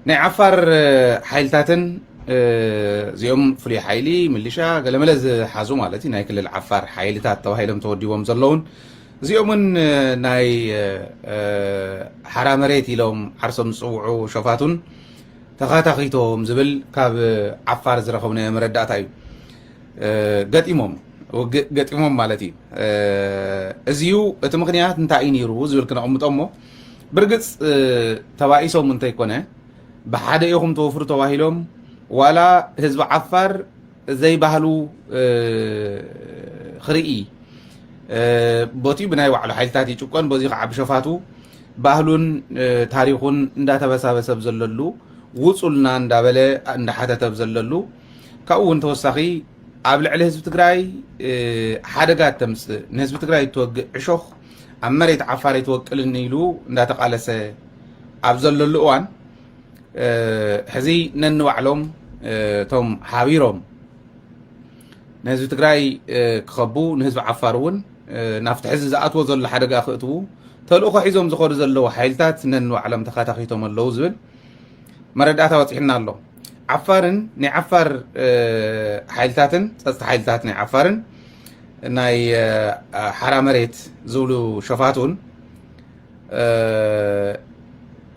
ናይ ዓፋር ሓይልታትን እዚኦም ፍሉይ ሓይሊ ሚሊሻ ገለመለ ዝሓዙ ማለት እዩ ናይ ክልል ዓፋር ሓይልታት ተባሂሎም ተወዲቦም ዘለውን እዚኦምን ናይ ሓራ መሬት ኢሎም ዓርሶም ዝፅውዑ ሸፋቱን ተኸታኺቶም ዝብል ካብ ዓፋር ዝረኸብናዮ መረዳእታ እዩ ገጢሞም ማለት እዩ እዚዩ እቲ ምክንያት እንታይ እዩ ነይሩ ዝብል ክነቕምጦ እሞ ብርግፅ ተባኢሶም እንተይኮነ ብሓደ ኢኹም ተወፍሩ ተባሂሎም ዋላ ህዝቢ ዓፋር ዘይባህሉ ክርኢ ቦቲኡ ብናይ ባዕሉ ሓይልታት ይጭቆን በዚ ከዓ ብሸፋቱ ባህሉን ታሪኹን እንዳተበሳበሰብ ዘለሉ ውፁልና እንዳበለ እንዳሓተተብ ዘለሉ ካብኡ እውን ተወሳኺ ኣብ ልዕሊ ህዝቢ ትግራይ ሓደጋ ተምፅእ ንህዝቢ ትግራይ እትወግእ ዕሾኽ ኣብ መሬት ዓፋር ይትወቅልን ኢሉ እንዳተቃለሰ ኣብ ዘለሉ እዋን ሕዚ ነንባዕሎም እቶም ሓቢሮም ንህዝቢ ትግራይ ክኸቡ ንህዝቢ ዓፋር እውን ናብቲ ሕዚ ዝኣትዎ ዘሎ ሓደጋ ክእትዉ ተልእኮ ሒዞም ዝኸዱ ዘለዉ ሓይልታት ነንባዕሎም ተኸታኺቶም ኣለዉ ዝብል መረዳእታ ወፂሕና ኣሎ ዓፋርን ናይ ዓፋር ሓይልታትን ፀጥታ ሓይልታት ናይ ዓፋርን ናይ ሓራ መሬት ዝብሉ ሸፋቱን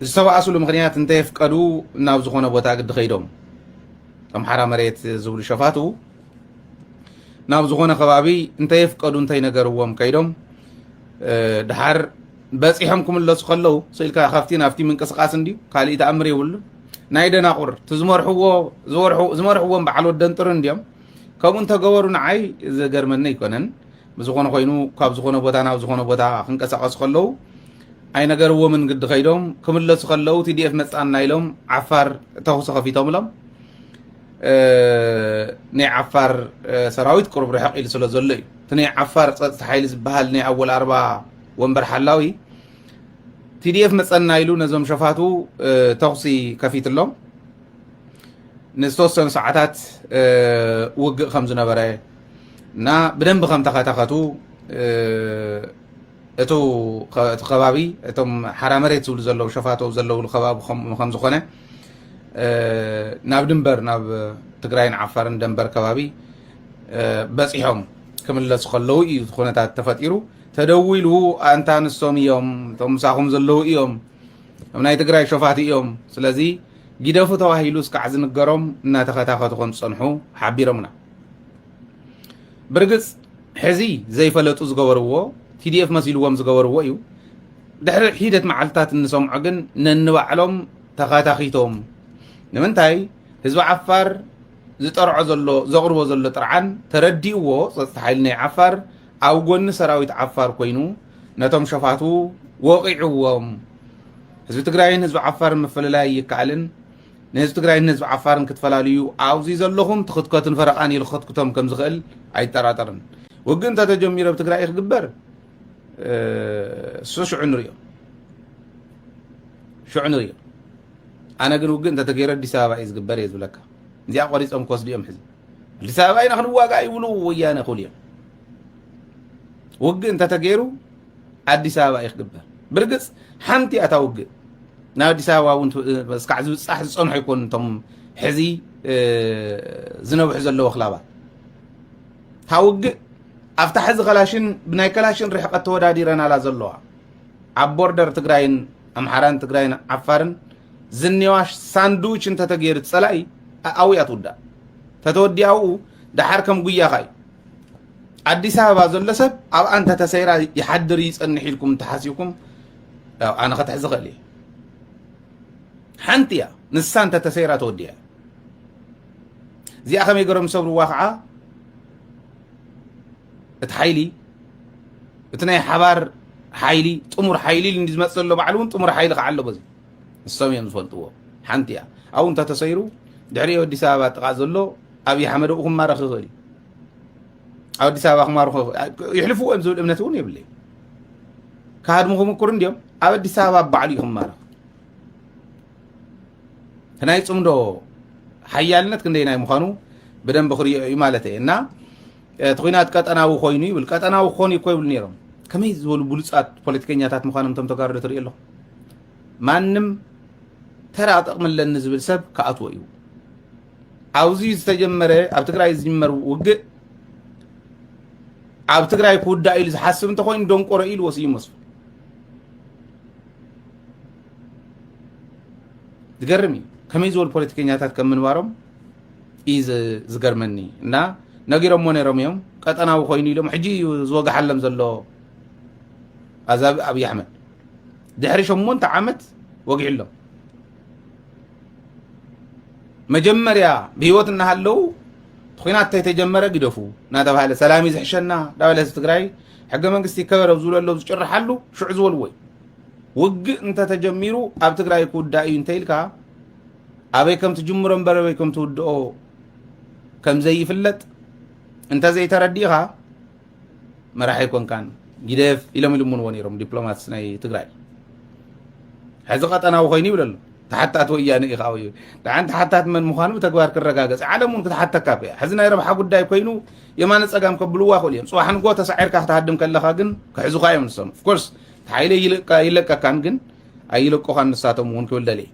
ዝተባእስሉ ምክንያት እንተየፍቀዱ ናብ ዝኾነ ቦታ ግዲ ከይዶም እቶም ሓራ መሬት ዝብሉ ሸፋቱ ናብ ዝኾነ ከባቢ እንተየፍቀዱ እንተይነገርዎም ከይዶም ድሓር በፂሖም ክምለሱ ከለዉ ስኢልካ ካብቲ ናብቲ ምንቅስቃስ እንድዩ ካሊእ ተኣምር የብሉ ናይ ደናቁር ዝመርሕዎም በዓል ወደንጥር እንድዮም ከምኡ እንተገበሩ ንዓይ ዝገርመኒ ኣይኮነን ብዝኾነ ኮይኑ ካብ ዝኾነ ቦታ ናብ ዝኾነ ቦታ ክንቀሳቀሱ ከለዉ ኣይነገርዎምን ግዲ ከይዶም ክምለሱ ከለዉ ቲዲኤፍ መፃና ኢሎም ዓፋር ተኹሲ ከፊቶምሎም ናይ ዓፋር ሰራዊት ቁርብ ርሕቕ ኢሉ ስለ ዘሎ እዩ እቲ ናይ ዓፋር ፀጥታ ሓይሊ ዝበሃል ናይ ኣወል ኣርባ ወንበር ሓላዊ ቲዲኤፍ መፀና ኢሉ ነዞም ሸፋቱ ተኹሲ ከፊትሎም ንዝተወሰኑ ሰዓታት ውግእ ከም ዝነበረ እና ብደንቢ ከም ተኸታኸቱ እቲ ከባቢ እቶም ሓራ መሬት ዝብሉ ዘለዉ ሸፋቶ ዘለውሉ ከባቢ ከም ዝኾነ ናብ ድንበር ናብ ትግራይን ዓፋርን ደንበር ከባቢ በፂሖም ክምለሱ ከለዉ እዩ ኩነታት ተፈጢሩ ተደዊሉ ኣንታ ንሶም እዮም እቶም ምሳኹም ዘለዉ እዮም ናይ ትግራይ ሸፋት እዮም ስለዚ ጊደፉ ተባሂሉ እስካዕ ዝንገሮም እናተኸታኸቱ ከም ዝፀንሑ ሓቢሮምና ብርግፅ ሕዚ ዘይፈለጡ ዝገበርዎ ቲዲኤፍ መሲልዎም ዝገበርዎ እዩ ድሕሪ ሒደት መዓልትታት እንሰምዖ ግን ነንባዕሎም ተኸታኺቶም ንምንታይ ህዝቢ ዓፋር ዝጠርዖ ዘሎ ዘቕርቦ ዘሎ ጥርዓን ተረዲእዎ ፀጥታ ሓይሊ ናይ ዓፋር ኣብ ጎኒ ሰራዊት ዓፋር ኮይኑ ነቶም ሸፋቱ ወቂዕዎም ህዝቢ ትግራይን ህዝቢ ዓፋርን መፈለላይ ይከኣልን ንህዝቢ ትግራይን ህዝቢ ዓፋርን ክትፈላለዩ ኣብዚ ዘለኹም ትኽትከትን ፈረቓን ኢሉ ክኽትክቶም ከም ዝኽእል ኣይጠራጠርን ውግእ እንተተጀሚሩ ኣብ ትግራይ ክግበር እሱ ሽዑ ንሪኦ ኣነ ግን ውግእ እንተተገይሩ ኣዲስ ኣበባ እዩ ዝግበር እየ ዝብለካ እዚኣ ቆሪፆም ክወስዱ እዮም ሕዚ ኣዲስ ኣበባ ኢና ክንዋጋእ ይብሉ ወያነ ይኽእሉ እዮም ውግእ እንተተገይሩ ኣዲስ ኣበባ እዩ ክግበር ብርግፅ ሓንቲ እታ ውግእ ናብ ኣዲስ ኣበባ እውን እስካዕ ዝብፃሕ ዝፀንሑ ይኮኑ እቶም ሕዚ ዝነብሑ ዘለዎ ክላባት እታ ውግእ ኣብታ ሕዚ ከላሽን ብናይ ከላሽን ርሕቀት ተወዳዲረናላ ዘለዋ ኣብ ቦርደር ትግራይን ኣምሓራን ትግራይን ዓፋርን ዝኔዋ ሳንዱዊች እንተተገይሩ ፀላኢ ኣውያ ትውዳእ ተተወዲኣው ድሓር ከም ጉያኻ እዩ ኣዲስ ኣበባ ዘሎ ሰብ ኣብ ኣንተ ተሰይራ ይሓድር ይፀንሕ ኢልኩም እንተሓሲብኩም ኣነ ከትሕዚ ክእል እየ ሓንቲ እያ ንሳ እንተ ተሰይራ ተወዲያ እዚኣ ከመይ ገሮም ዝሰብርዋ ከዓ እቲ ሓይሊ እቲ ናይ ሓባር ሓይሊ ጥሙር ሓይሊ ዝመፅእ ዘሎ ባዕሉ እውን ጥሙር ሓይሊ ከዓ ኣሎ በዚ ንሶም እዮም ዝፈልጥዎ ሓንቲ እያ ኣብኡ እንተተሰይሩ ድሕሪኡ ኣዲስ ኣበባ ጥቓ ዘሎ ኣብዪ ኣሕመድ ኣብኡ ክማረኽ ይኽእል እዩ ኣብ ኣዲስ ኣበባ ክማርኹ ይሕልፍዎ እዮም ዝብል እምነት እውን የብለይ ካሃድሙ ክምኩር እንድዮም ኣብ ኣዲስ ኣበባ ባዕሉ እዩ ክማረኽ ናይ ፅምዶ ሓያልነት ክንደይ ናይ ምዃኑ ብደንቢ ክሪኦ እዩ ማለት እየ እና እቲ ኩናት ቀጠናዊ ኮይኑ ይብል ቀጠናዊ ክኾኑ እኮ ይብሉ ነይሮም ከመይ ዝበሉ ብሉፃት ፖለቲከኛታት ምዃኖም እቶም ተጋሩ ትሪኢ ኣለኹ ማንም ተራጠቅ መለን ዝብል ሰብ ከአትወ እዩ አውዚ ዝተጀመረ ኣብ ትግራይ ዝጅመር ውግእ ኣብ ትግራይ ክውዳእ ኢሉ ዝሓስብ እንተኮይኑ ደንቆሮ ኢሉ ወሲዩ መስሉ ዝገርም እዩ ከመይ ዝበሉ ፖለቲከኛታት ከም ምንባሮም እዩ ዝገርመኒ እና ነጊሮሞ ነይሮም እዮም ቀጠናዊ ኮይኑ ኢሎም ሕጂ ዝወጋሓለም ዘሎ ኣዛቢ ኣብይ ኣሕመድ ድሕሪ 8 ዓመት ወጊሕሎም መጀመርያ ብህይወት እናሃለው ኩናት ተጀመረ ግደፉ እናተባሃለ ሰላም ይዝሕሸና ዳበለ ትግራይ ሕገ መንግስቲ ይከበረ ዝብለሎ ዝጭርሓሉ ሽዑ ዝበልዎ ውግእ እንተተጀሚሩ ኣብ ትግራይ ክውዳእ እዩ እንተይልካ ኣበይ ከም ትጅምሮ እምበር ኣበይ ከም ትውድኦ ከም ዘይፍለጥ እንተዘይተረዲእኻ መራሒ ኮንካን ግደፍ ኢሎም ኢልምንዎ ነይሮም ዲፕሎማትስ ናይ ትግራይ ሕዚ ቀጠናዊ ኮይኑ ይብለሉ ተሓታት ወያነ ኢኻ ወይ ዳዓን ተሓታት መን ምዃኑ ተግባር ክረጋገጽ ዓለሙን ክትሓተካ ሕዚ ናይ ረብሓ ጉዳይ ኮይኑ የማነ ጸጋም ከብልዋ ይኽእሉ እዮም ጽባሕ ንጎ ተሳዒርካ ክትሃድም ከለኻ ግን ክሕዙኻ እዮም ንሰኑ ኦፍኮርስ ሓይለ ይለቀካን ግን ኣይለቆኻን ንሳቶም እውን ክብል ደልየ